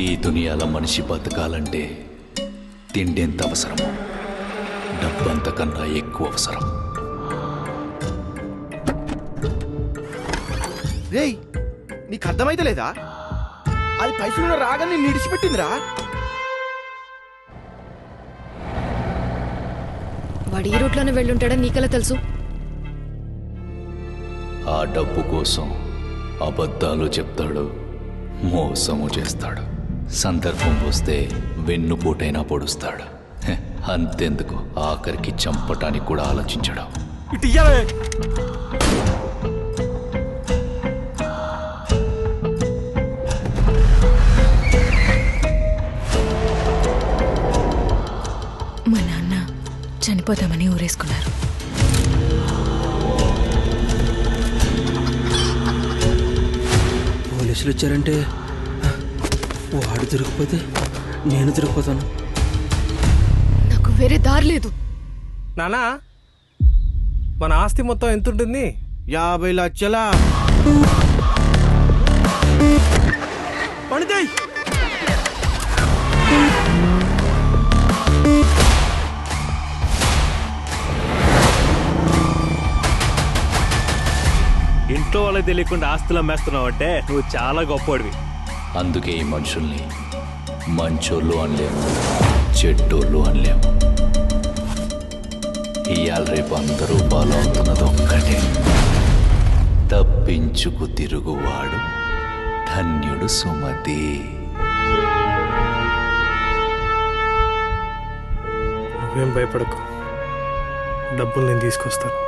ఈ దునియాలో మనిషి బతకాలంటే తిండి ఎంత అవసరమో డబ్బంతకన్నా ఎక్కువ అవసరం. రేయ్, నీకు అర్థమైతే లేదా? అది పైసలు రాగానే నిడిచిపెట్టిందిరా. వాడు ఈ రూట్లోనే వెళ్ళుంటాడని నీకెలా తెలుసు? ఆ డబ్బు కోసం అబద్ధాలు చెప్తాడు, మోసము చేస్తాడు. సందర్భం వస్తే వెన్నుపోటైనా పొడుస్తాడు. అంతెందుకు, ఆఖరికి చంపటానికి కూడా ఆలోచించడం. మా నాన్న చనిపోతామని ఊరేసుకున్నారు. పోలీసులు వచ్చారంటే వాడు దొరికిపోతే నేను దొరికిపోతాను. నాకు వేరే దారి లేదు. నానా, మన ఆస్తి మొత్తం ఎంత ఉంటుంది? 50 లక్షల. పడితే ఇంట్లో వాళ్ళకి తెలియకుండా ఆస్తులు అమ్మేస్తున్నావు అంటే నువ్వు చాలా గొప్పవాడివి. అందుకే ఈ మనుషుల్ని మంచోళ్ళు అనలేము, చెడ్డోళ్ళు అనలేము. ఇవాళ రేపు అందరూ ఫాలో అవుతున్నది ఒక్కటే, తప్పించుకు తిరుగువాడు ధన్యుడు సుమతి. నువ్వేం భయపడకు, డబ్బులు నేను తీసుకొస్తాను.